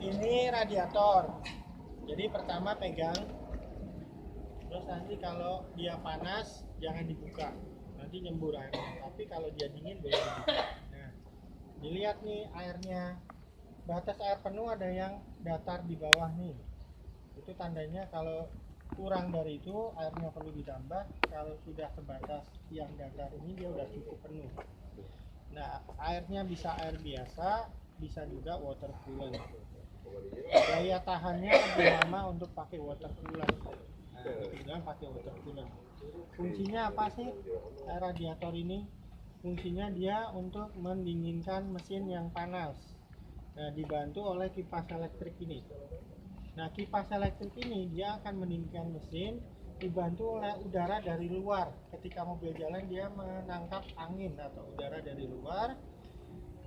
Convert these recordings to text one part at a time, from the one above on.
Ini radiator. Jadi pertama pegang, terus nanti kalau dia panas jangan dibuka, nanti nyembur airnya. Tapi kalau dia dingin boleh dibuka. Nah, dilihat nih airnya, batas air penuh ada yang datar di bawah nih. Itu tandanya kalau kurang dari itu airnya perlu ditambah. Kalau sudah sebatas yang datar ini dia udah cukup penuh. Nah, airnya bisa air biasa, bisa juga water cooler. Daya tahannya lebih lama untuk pakai water cooler. Nah, tinggal pakai water cooler. Fungsinya apa sih radiator ini? Fungsinya dia untuk mendinginkan mesin yang panas. Nah, dibantu oleh kipas elektrik ini. Nah, kipas elektrik ini dia akan mendinginkan mesin dibantu oleh udara dari luar. Ketika mobil jalan dia menangkap angin atau udara dari luar.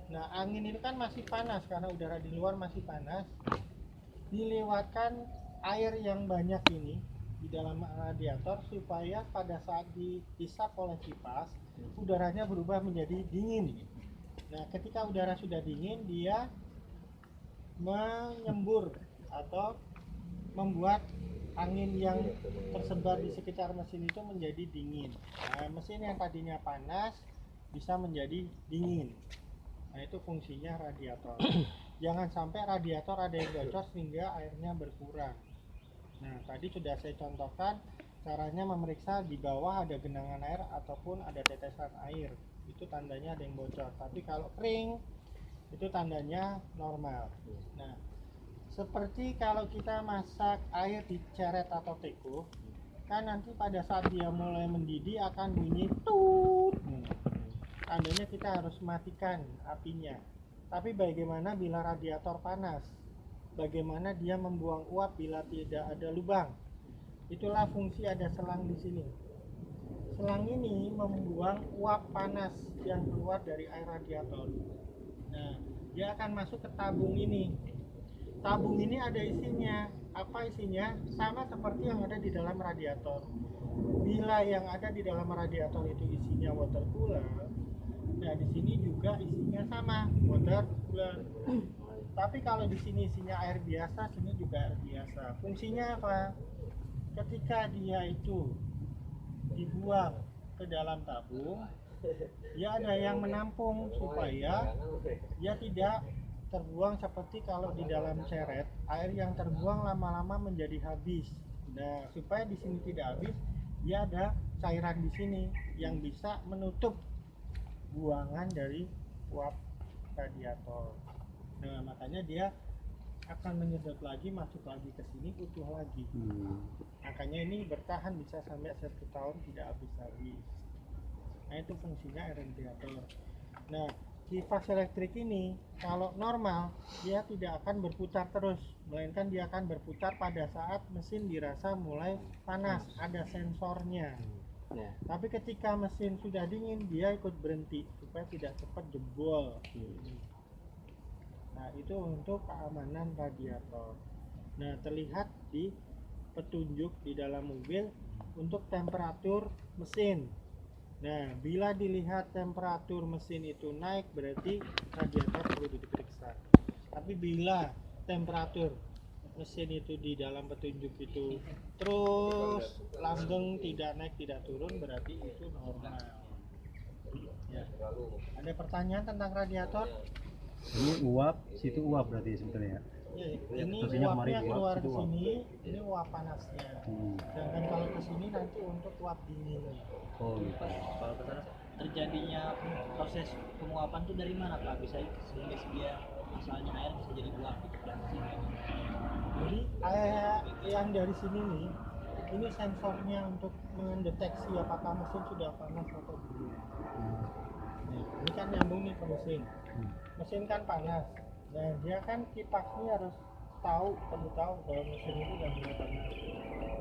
Nah, angin itu kan masih panas karena udara di luar masih panas. Dilewatkan air yang banyak ini di dalam radiator supaya pada saat dihisap oleh kipas udaranya berubah menjadi dingin. Nah, ketika udara sudah dingin dia menyembur atau membuat angin yang tersebar di sekitar mesin itu menjadi dingin. Nah, mesin yang tadinya panas bisa menjadi dingin. Nah, itu fungsinya radiator. Jangan sampai radiator ada yang bocor sehingga airnya berkurang. Nah, tadi sudah saya contohkan caranya memeriksa di bawah ada genangan air ataupun ada tetesan air. Itu tandanya ada yang bocor. Tapi kalau kering itu tandanya normal. Nah, seperti kalau kita masak air di ceret atau teko, kan nanti pada saat dia mulai mendidih akan bunyi tut. Tandanya kita harus matikan apinya. Tapi bagaimana bila radiator panas? Bagaimana dia membuang uap bila tidak ada lubang? Itulah fungsi ada selang di sini. Selang ini membuang uap panas yang keluar dari air radiator. Nah, dia akan masuk ke tabung ini. Tabung ini ada isinya. Apa isinya? Sama seperti yang ada di dalam radiator. Bila yang ada di dalam radiator itu isinya water cooler, nah di sini juga isinya sama, water cooler. Tapi kalau di sini isinya air biasa, sini juga air biasa. Fungsinya apa? Ketika dia itu dibuang ke dalam tabung, dia ada yang menampung supaya dia tidak terbuang seperti kalau di dalam ceret, air yang terbuang lama-lama menjadi habis. Nah, supaya di sini tidak habis, dia ada cairan di sini yang bisa menutup buangan dari uap radiator. Nah, makanya dia akan menyedot lagi, masuk lagi ke sini utuh lagi. Makanya ini bertahan bisa sampai 1 tahun tidak habis-habis. Nah, itu fungsinya radiator. Nah, kipas elektrik ini kalau normal dia tidak akan berputar terus, melainkan dia akan berputar pada saat mesin dirasa mulai panas, ada sensornya. Tapi ketika mesin sudah dingin dia ikut berhenti supaya tidak cepat jebol. Nah, itu untuk keamanan radiator. Nah, terlihat di petunjuk di dalam mobil untuk temperatur mesin. Nah, bila dilihat temperatur mesin itu naik berarti radiator perlu diperiksa. Tapi bila temperatur mesin itu di dalam petunjuk itu terus langgeng, tidak naik tidak turun, berarti itu normal. Ya. Ada pertanyaan tentang radiator? Ini uap, situ uap berarti sebetulnya. Ya, ini Fungsinya uapnya kemarin keluar uap, ke situ uap. sini, ini uap panasnya. Sedangkan kalau ke sini nanti untuk uap dinginnya. Oh gitu. Kalau kesana terjadinya proses penguapan itu dari mana Pak? Bisa sehingga dia asalnya air bisa jadi uap gitu Pak? Jadi air yang dari sini nih, ini sensornya untuk mendeteksi apakah mesin sudah panas atau belum. Nah, ini kan nyambung nih ke mesin. Mesin kan panas. Nah, dia kan kipasnya harus perlu tahu bahwa mesin itu udah mulai panas.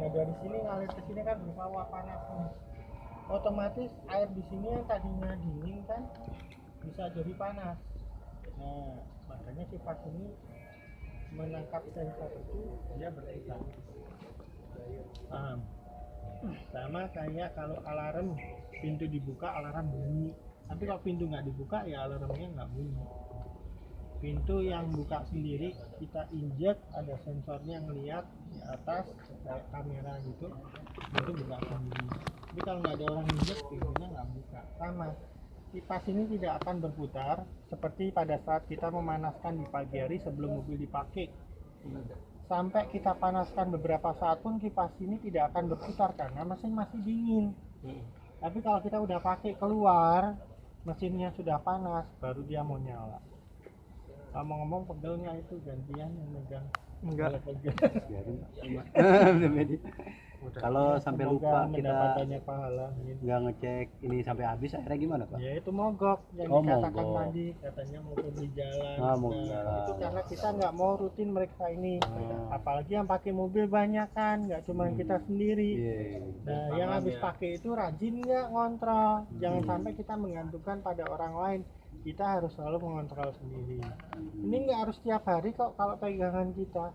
Nah, dari sini ngalir ke sini kan berupa uap panas nih. Otomatis air di sini yang tadinya dingin kan bisa jadi panas. Nah, makanya kipas ini menangkap sensor itu dia berputar. Paham? Sama kayak kalau alarm pintu dibuka alarm bunyi. Tapi kalau pintu nggak dibuka ya alarmnya nggak bunyi. pintu yang buka sendiri kita injek, ada sensornya ngeliat di atas kayak kamera gitu, itu buka sendiri. Tapi kalau nggak ada orang injek, pintunya nggak buka. Sama, kipas ini tidak akan berputar seperti pada saat kita memanaskan di pagi hari sebelum mobil dipakai. Sampai kita panaskan beberapa saat pun kipas ini tidak akan berputar karena mesin masih dingin. Tapi kalau kita udah pakai keluar, mesinnya sudah panas, baru dia mau nyala. Ngomong-ngomong, pegelnya itu gantian yang megang. Enggak. Pegel. Kalau sampai lupa mendapat kita banyak pahala gitu. nggak ngecek ini sampai habis, akhirnya gimana Pak? Ya itu mogok yang Oh, dikatakan mogok. tadi, katanya mogok di jalan. Ah, mogok Nah, jalan. itu karena kita nggak mau rutin meriksa ini. Oh. Apalagi yang pakai mobil banyak kan, nggak cuma kita sendiri. Iya. Nah, yang habis pakai itu rajin nggak ngontrol. Jangan sampai kita menggantungkan pada orang lain. Kita harus selalu mengontrol sendiri. Ini nggak harus tiap hari kok kalau pegangan kita.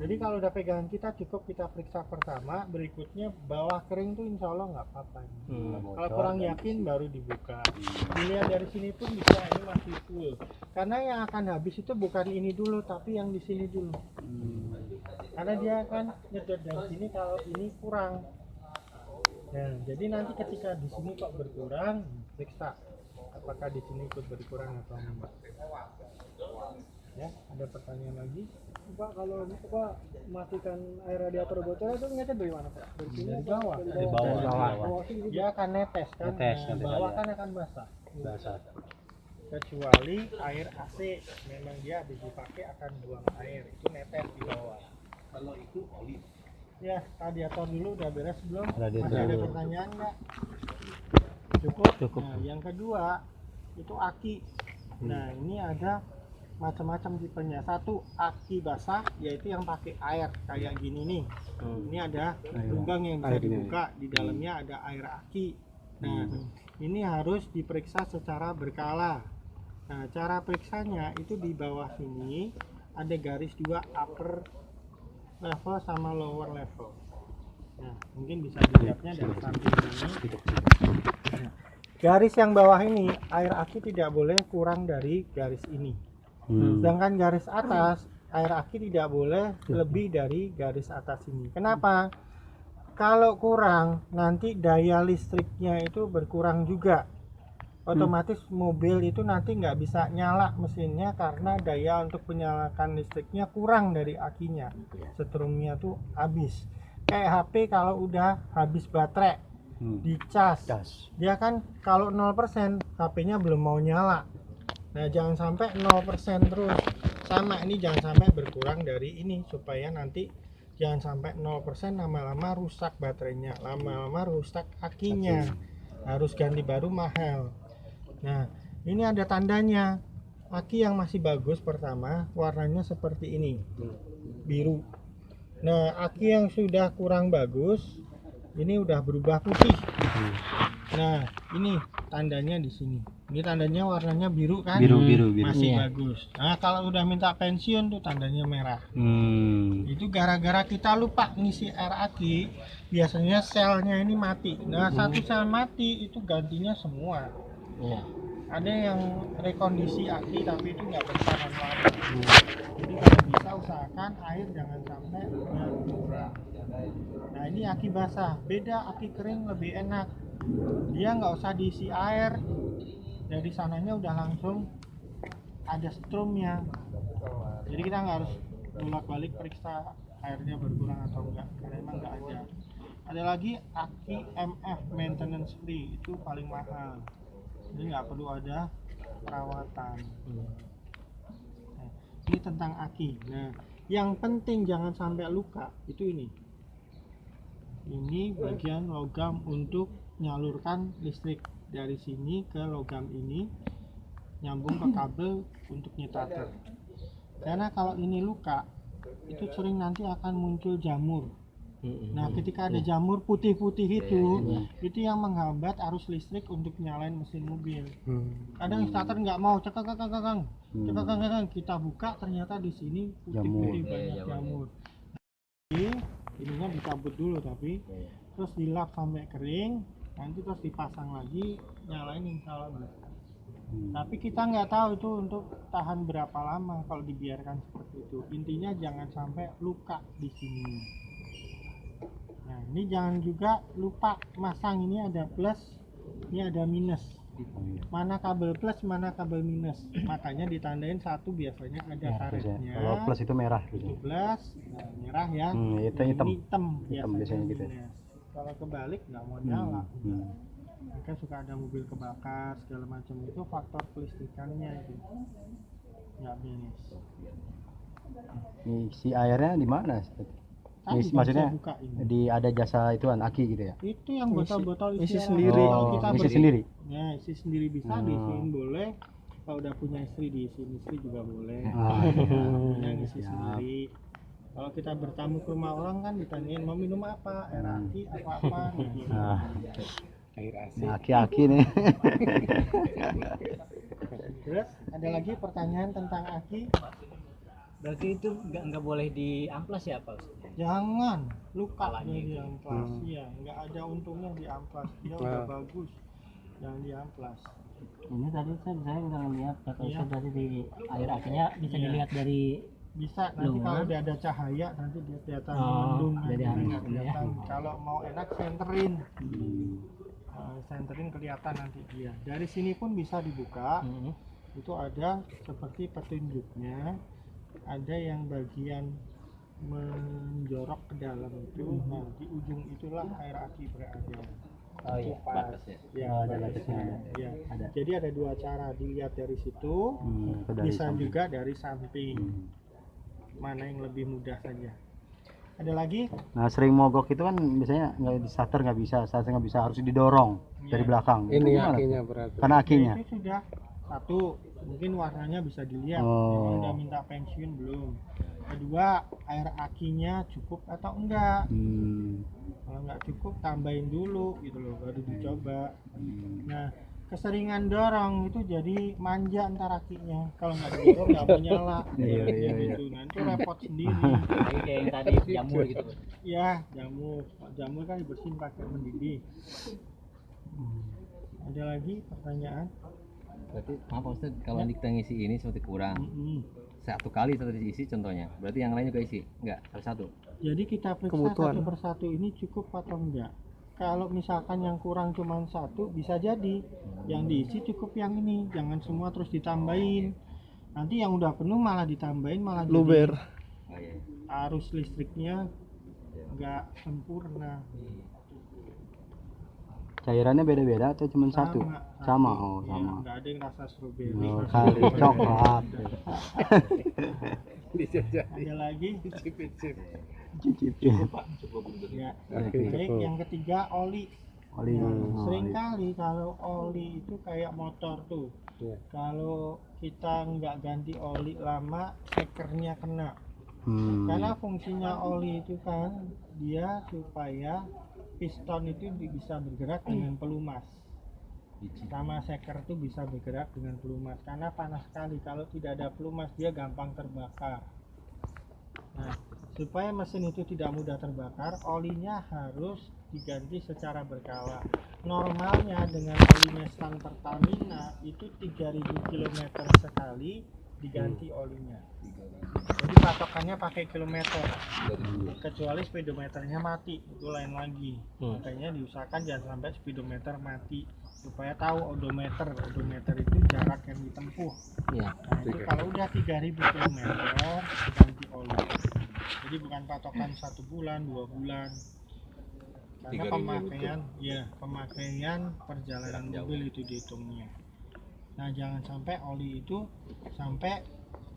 Jadi kalau udah pegangan kita cukup kita periksa pertama, berikutnya bawah kering tuh insya Allah nggak apa-apa. Kalau kurang yakin baru dibuka. Dilihat dari sini pun bisa, ini masih full. Karena yang akan habis itu bukan ini dulu, tapi yang di sini dulu. Karena dia akan nyedot dari sini kalau ini kurang. Nah, jadi nanti ketika di sini kok berkurang, periksa apakah di sini ikut berkurang atau enggak. Ya, ada pertanyaan lagi? Pak, kalau Pak matikan air radiator bocor itu ngecek dari mana Pak? Dari sini Dari apa? bawah. Dari bawah. Bawah sini gitu. Dia akan netes kan. Netes, Nah, nanti bawah ada. kan akan basah. Basah. Kecuali air AC, memang dia habis dipakai akan buang air, itu netes di bawah. Kalau itu oli. Ya, radiator dulu udah beres belum? Radiator Masih ada dulu. pertanyaan nggak? Cukup? Cukup. Nah, yang kedua itu aki. Nah, ini ada macam-macam tipenya. Satu, aki basah, yaitu yang pakai air kayak gini nih. Ini ada Air. lubang yang bisa Air ini. dibuka, di dalamnya ada air aki. Nah, ini harus diperiksa secara berkala. Nah, cara periksanya itu di bawah sini ada garis dua, upper level sama lower level. Nah, mungkin bisa dilihatnya dari samping ini. Nah, garis yang bawah ini, air aki tidak boleh kurang dari garis ini. Sedangkan garis atas, air aki tidak boleh lebih dari garis atas ini. Kenapa? Kalau kurang, nanti daya listriknya itu berkurang juga. Otomatis mobil itu nanti nggak bisa nyala mesinnya karena daya untuk menyalakan listriknya kurang dari akinya. Setrumnya tuh habis. Kayak HP kalau udah habis baterai, dicas, dia kan kalau 0% HP-nya belum mau nyala. Nah, jangan sampai 0% terus. Sama, ini jangan sampai berkurang dari ini supaya nanti jangan sampai 0% lama-lama rusak baterainya, lama-lama rusak akinya. Harus ganti baru mahal. Nah, ini ada tandanya. Aki yang masih bagus pertama warnanya seperti ini. Biru. Nah, aki yang sudah kurang bagus ini udah berubah putih. Nah, ini tandanya di sini. Ini tandanya warnanya biru kan? Biru. Masih Iya. bagus. Nah, kalau udah minta pensiun tuh tandanya merah. Hmm. Itu gara-gara kita lupa ngisi air aki, biasanya selnya ini mati. Nah, satu sel mati itu gantinya semua. Ada yang rekondisi aki tapi itu nggak bertahan lama. Jadi kalau bisa usahakan air jangan sampai berkurang. Nah, ini aki basah, beda aki kering lebih enak. Dia nggak usah diisi air, dari sananya udah langsung ada strumnya. Jadi kita nggak harus bolak-balik periksa airnya berkurang atau enggak, karena emang nggak ada. Ada lagi aki MF maintenance free, itu paling mahal. Jadi nggak perlu ada perawatan. Nah, ini tentang aki. Nah, yang penting jangan sampai luka itu ini. Ini bagian logam untuk nyalurkan listrik dari sini ke logam ini, nyambung ke kabel untuk nyetater. Karena kalau ini luka, itu sering nanti akan muncul jamur. Nah, ketika ada jamur putih-putih itu yang menghambat arus listrik untuk nyalain mesin mobil. Kadang starter nggak mau, cekak, kita buka ternyata di sini putih-putih banyak jamur. Jadi, ininya dicabut dulu tapi terus dilap sampai kering, nanti terus dipasang lagi, nyalain insya Allah bisa. Tapi kita nggak tahu itu untuk tahan berapa lama kalau dibiarkan seperti itu. Intinya jangan sampai luka di sini. Nah, ini jangan juga lupa masang, ini ada plus, ini ada minus. Mana kabel plus, mana kabel minus. Makanya ditandain satu biasanya ada karetnya. Kalau plus itu merah Itu gitu. plus, nah, merah ya. Itu Nah, hitam. ini hitam biasanya gitu. minus. Kalau kebalik nggak mau nyala. Hmm. Maka suka ada mobil kebakar segala macam, itu faktor kelistrikannya itu nggak beres. Ini si airnya di mana? Tadi Ini kan maksudnya saya buka ini. di ada jasa ituan aki gitu ya? Itu yang botol-botol isi air. sendiri. Kalau Oh, kita isi sendiri. Ya, isi sendiri bisa, diisiin boleh. Kalau udah punya istri, diisiin istri juga boleh. Yang isi Siap. sendiri. Kalau kita bertamu ke rumah orang kan ditanyain mau minum apa, air aki apa-apa. Gitu. Nah, Air AC. ini aki-aki nih. Terus ada lagi pertanyaan tentang aki? Berarti itu nggak boleh diamplas ya Pak? Jangan luka Kepalanya di itu. amplas, ya nggak ada untungnya di amplas, dia udah bagus, jangan di amplas. Ini tadi saya nggak ngeliat kata Iya. Ustaz tadi di air akinya bisa Iya. dilihat dari Bisa nanti Luar. kalau udah ada cahaya nanti dia kelihatan Oh, mendung, jadi nanti harus nggak ini ya. kelihatan. Kalau mau enak senterin, senterin kelihatan nanti dia. Dari sini pun bisa dibuka, itu ada seperti petunjuknya, ada yang bagian menjorok ke dalam itu, nah di ujung itulah air aki berada. oh iya Pas. batas ya. Ya, Oh, ada batasnya. batasnya. Ya. Ada. Jadi ada dua cara dilihat dari situ, Itu dari bisa samping. juga dari samping. Mana yang lebih mudah saja. Ada lagi? Nah, sering mogok itu kan biasanya nggak di starter nggak bisa, starter nggak bisa, harus didorong dari Ya. belakang. Itu Ini gimana? akinya berarti. Karena akinya. Itu sudah satu, mungkin warnanya bisa dilihat. Oh. Memang udah minta pensiun belum? Kedua, air akinya cukup atau enggak? Kalau nggak cukup tambahin dulu gitu loh, baru dicoba. Nah, keseringan dorong itu jadi manja ntar akinya. Kalau nggak didorong nggak mau nyala. Iya, Kayak iya, gitu. Nanti repot sendiri. Jadi kayak yang tadi jamur gitu. Ya, jamur. Jamur kan dibersihin pakai mendidih. Ada lagi pertanyaan? Berarti maaf Pak Ustadz, kalau kita ngisi ini seperti kurang Mm-mm. satu kali satu diisi contohnya, berarti yang lain juga isi? Enggak, harus satu. Jadi kita periksa Kebutuhan. satu persatu ini cukup atau enggak. Kalau misalkan yang kurang cuma satu, bisa jadi yang diisi cukup yang ini, jangan semua terus ditambahin. Nanti yang udah penuh malah ditambahin, malah Luber. Oh iya. arus listriknya enggak sempurna. Cairannya beda-beda atau cuma satu? Sama, oh Ya, sama. enggak ada yang rasa stroberi. Oh, rasa kali strawberry. coklat. Ada lagi? Cicip-cicip. Cicipin. Ya. Oke, Baik, cukup. yang ketiga oli. Oli. Nah, sering kali kalau oli itu kayak motor tuh. Iya. Kalau kita nggak ganti oli lama, sekernya kena. Karena fungsinya oli itu kan dia supaya piston itu bisa bergerak dengan pelumas. Sama seker itu bisa bergerak dengan pelumas. Karena panas sekali, kalau tidak ada pelumas dia gampang terbakar. Nah, supaya mesin itu tidak mudah terbakar, olinya harus diganti secara berkala. Normalnya dengan oli Mustang Pertamina itu 3000 km sekali diganti olinya. Jadi patokannya pakai kilometer, kecuali speedometernya mati, itu lain lagi. Makanya diusahakan jangan sampai speedometer mati, supaya tahu odometer itu jarak yang ditempuh. Iya. Nah, itu kalau udah 3000 km ganti oli. Jadi bukan patokan 1 bulan, 2 bulan. Karena pemakaian perjalanan mobil itu dihitungnya. Nah, jangan sampai oli itu sampai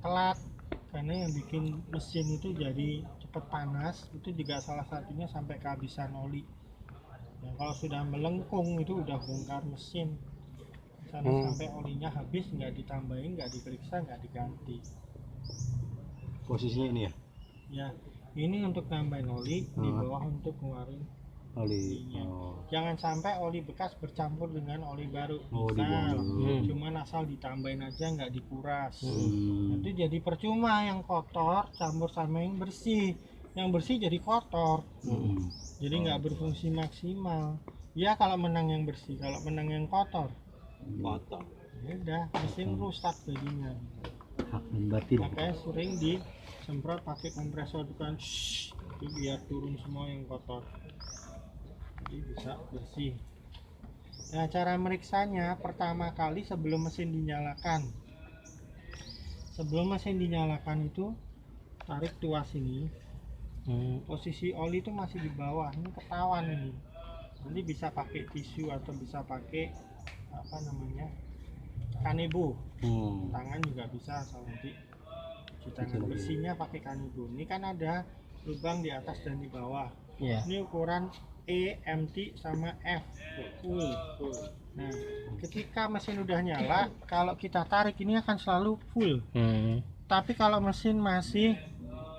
telat, karena yang bikin mesin itu jadi cepat panas itu juga salah satunya sampai kehabisan oli. Nah, kalau sudah melengkung itu udah bongkar mesin. Sana sampai olinya habis, nggak ditambahin, nggak diperiksa, nggak diganti. Posisinya ini ya? Ya, ini untuk nambahin oli, di bawah untuk ngeluarin Oli. olinya. Oh. Jangan sampai oli bekas bercampur dengan oli baru. Oh, Misal, dibuang. cuman asal ditambahin aja, nggak dikuras. Hmm. Itu jadi percuma, yang kotor campur sama yang bersih. Yang bersih jadi kotor. Jadi nggak berfungsi maksimal. Ya kalau menang yang bersih, kalau menang yang kotor. Kotor. Ya udah mesin rusak jadinya. Hak dan batin. Makanya sering disemprot pakai kompresor kan, itu biar turun semua yang kotor, jadi bisa bersih. Nah, cara meriksanya pertama kali sebelum mesin dinyalakan. Sebelum mesin dinyalakan itu tarik tuas ini. Posisi oli itu masih di bawah, ini ketahuan ini. Nanti bisa pakai tisu atau bisa pakai apa namanya, kanebo. Tangan juga bisa, asal nanti cuci tangan. Bersihnya pakai kanebo. Ini kan ada lubang di atas dan di bawah. Iya. Ini ukuran E, MT sama F full. Nah, ketika mesin udah nyala, kalau kita tarik ini akan selalu full. Tapi kalau mesin masih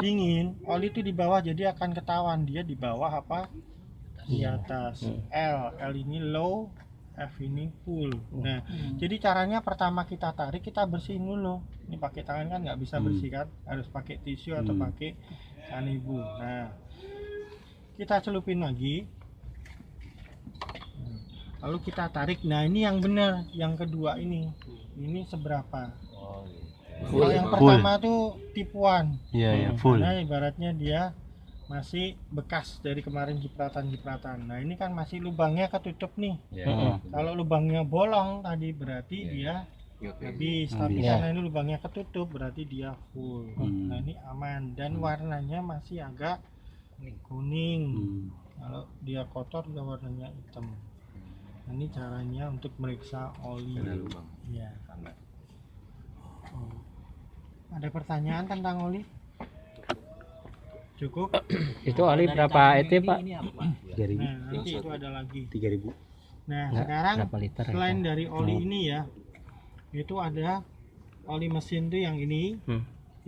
dingin, oli itu di bawah, jadi akan ketahuan dia di bawah apa di atas. L ini low, F ini full. Nah, jadi caranya pertama kita tarik, kita bersihin dulu. Ini pakai tangan kan nggak bisa bersih kan, harus pakai tisu atau pakai kanebo. Nah, kita celupin lagi, lalu kita tarik. Nah, ini yang benar, yang kedua ini seberapa. Kalau yang pertama tuh tipuan. Iya, full. Karena ibaratnya dia masih bekas dari kemarin jipratan. Nah, ini kan masih lubangnya ketutup nih. Kalau lubangnya bolong tadi berarti dia habis. Tapi karena ini lubangnya ketutup berarti dia full. Nah, ini aman dan warnanya masih agak kuning. Kalau dia kotor dia warnanya hitam. Nah, ini caranya untuk meriksa oli. Ya. Ada pertanyaan tentang oli? Cukup? Itu oli berapa itu Pak? Ini apa, Pak? 3.000. Nah, nanti itu ada lagi. 3.000. Nah, sekarang Berapa liter? selain dari oli ini ya, itu ada oli mesin tuh yang ini.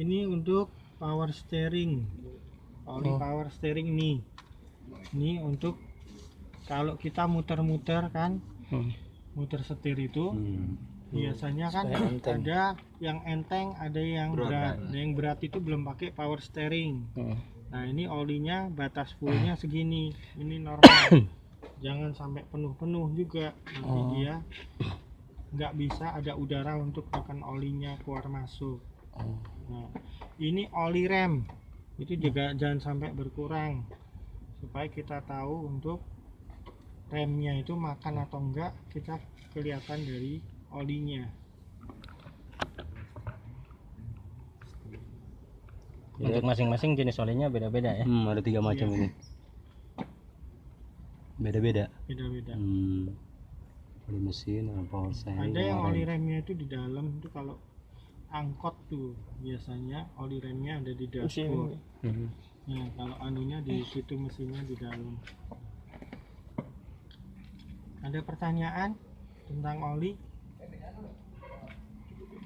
Ini untuk power steering. Oli power steering ini. Ini untuk kalau kita muter-muter kan, muter setir itu. Biasanya kan ada yang enteng, ada yang berat. Nah, yang berat itu belum pakai power steering. Nah, ini olinya batas fullnya segini. Ini normal. Jangan sampai penuh-penuh juga. Nanti dia nggak bisa ada udara untuk tekan olinya keluar masuk. Nah, ini oli rem. Itu juga jangan sampai berkurang. Supaya kita tahu untuk remnya itu makan atau enggak, kita kelihatan dari olinya. Untuk masing-masing jenis olinya beda-beda ya. Ada 3 macam ini. Beda-beda. Beda-beda. Oli mesin, power steering. Ada yang oli remnya itu di dalam, itu kalau angkot tuh biasanya oli remnya ada di dashboard. Nah, kalau anunya di situ, mesinnya di dalam. Ada pertanyaan tentang oli?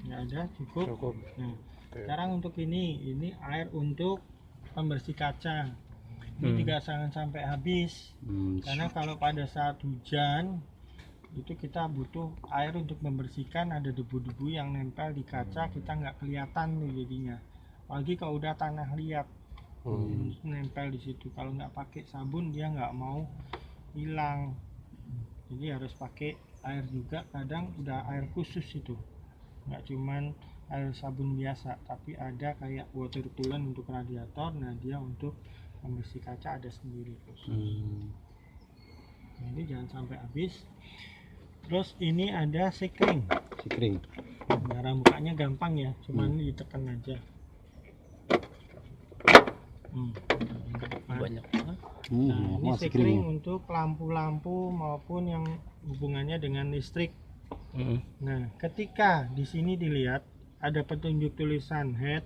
Nggak ada, cukup. Nah, sekarang untuk ini air untuk pembersih kaca. Ini juga jangan sampai habis, karena kalau pada saat hujan itu kita butuh air untuk membersihkan, ada debu-debu yang nempel di kaca, kita nggak kelihatan tuh jadinya. Apalagi kalau udah tanah liat nempel di situ, kalau nggak pakai sabun dia nggak mau hilang. Jadi harus pakai air juga, kadang udah air khusus itu, nggak cuman air sabun biasa, tapi ada kayak water coolant untuk radiator. Nah, dia untuk pembersih kaca ada sendiri khusus. Nah, ini jangan sampai habis. Terus ini ada sekring. Cara bukanya gampang ya, cuman ditekan aja. Banyak. Nah, ini sekring untuk lampu-lampu maupun yang hubungannya dengan listrik. Nah, ketika di sini dilihat ada petunjuk tulisan head.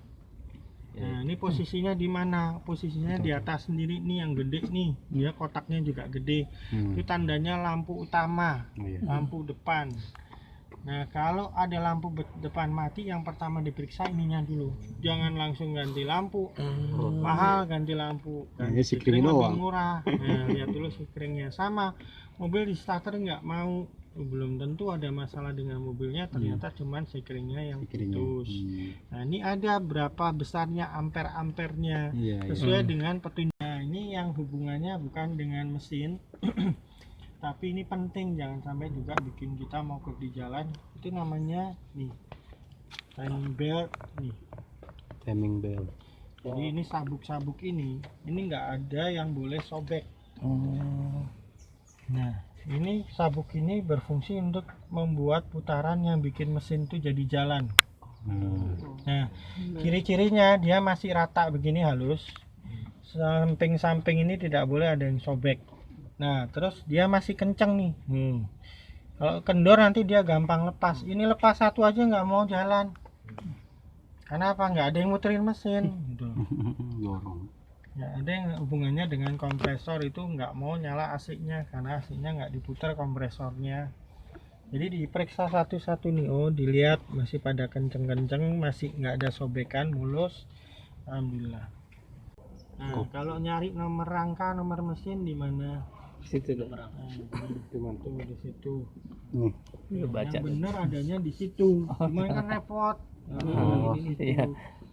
Nah, ini posisinya di mana? Posisinya di atas sendiri nih, yang gede nih. Dia kotaknya juga gede. Itu tandanya lampu utama, lampu depan. Nah, kalau ada lampu depan mati, yang pertama diperiksa ininya dulu. Jangan langsung ganti lampu. Mahal ganti lampu. Ganti sekring lebih murah. Nah, lihat dulu sekringnya. Sama mobil di starter nggak mau, belum tentu ada masalah dengan mobilnya, ternyata cuman sekringnya yang putus. Nah, ini ada berapa besarnya ampere-ampernya sesuai dengan petunjuk. Nah, ini yang hubungannya bukan dengan mesin tapi ini penting, jangan sampai juga bikin kita mogok di jalan. Itu namanya nih timing belt nih. Timing belt. Jadi ini sabuk-sabuk ini nggak ada yang boleh sobek. Nah, ini sabuk ini berfungsi untuk membuat putaran yang bikin mesin tuh jadi jalan. Nah, ciri-cirinya dia masih rata begini halus. Samping-samping ini tidak boleh ada yang sobek. Nah, terus dia masih kenceng nih. Kalau kendor nanti dia gampang lepas. Ini lepas satu aja nggak mau jalan. Karena apa? Nggak ada yang muterin mesin. Gitu. Dorong. Ya, ada yang hubungannya dengan kompresor itu nggak mau nyala AC-nya karena AC-nya nggak diputar kompresornya. Jadi diperiksa satu-satu nih. Oh, dilihat masih pada kenceng-kenceng, masih nggak ada sobekan, mulus. Alhamdulillah. Nah, kalau nyari nomor rangka, nomor mesin di mana? Situ tuh. Nah, tuh di situ. Nih. Yang benar adanya di situ. Cuma kan repot. Di situ. Iya.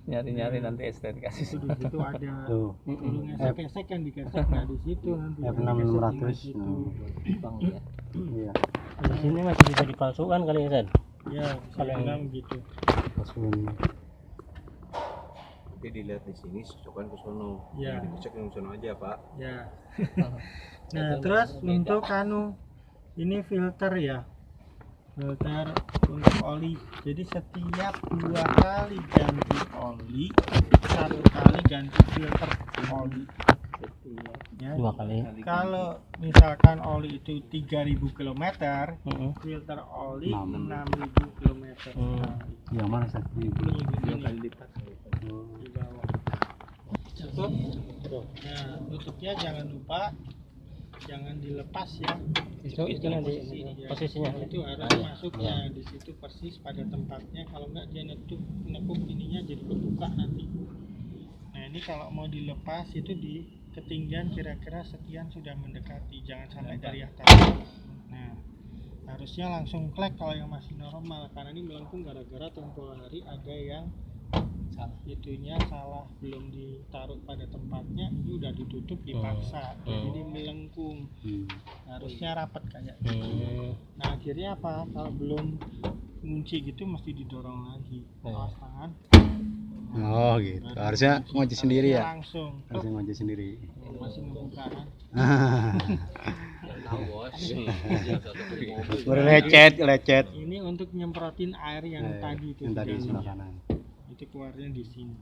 Nyari-nyari nanti STNK. Itu di situ ada. Tuh. Kalau ngesek-ngesek yang digesek nggak di situ nanti. F6600. Di situ. Bang ya. Iya. Di sini masih bisa dipalsukan kali ya, San? Ya, kalau bilang gitu. Masukin. Nanti dilihat di sini, cocokan ke sono. Ya. Dicek yang sono aja, Pak. Ya. Nah, terus untuk ini filter ya. Filter untuk oli. Jadi setiap 2 kali ganti oli, 1 kali ganti filter oli. Ya. 2 kali. Kalau misalkan oli itu 3000 km, filter oli 6000 km. Yang mana satu? Ini lipat di bawah. Cukup. Nah, tutupnya jangan lupa jangan dilepas ya. Itu nanti Ya, posisinya. itu harus masuk ya di situ persis pada tempatnya. Kalau enggak dia nekuk ininya jadi kebuka nanti. Nah, ini kalau mau dilepas itu di ketinggian kira-kira sekian sudah mendekati, jangan sampai dari atas. Nah, harusnya langsung klek kalau yang masih normal, karena ini melengkung gara-gara tempo hari ada yang itunya salah, belum ditaruh pada tempatnya, ini udah ditutup dipaksa, jadi melengkung. Harusnya rapat kayak gitu. Nah, akhirnya apa? Kalau belum kunci gitu mesti didorong lagi. Awas tangan. Oh gitu. Harusnya ngunci sendiri ya. Langsung. Harusnya ngunci sendiri. Masih membuka kan. Lecet. Ini untuk nyemprotin air yang tadi itu Yang tadi di sebelah dalamnya. kanan. Itu keluarnya di sini.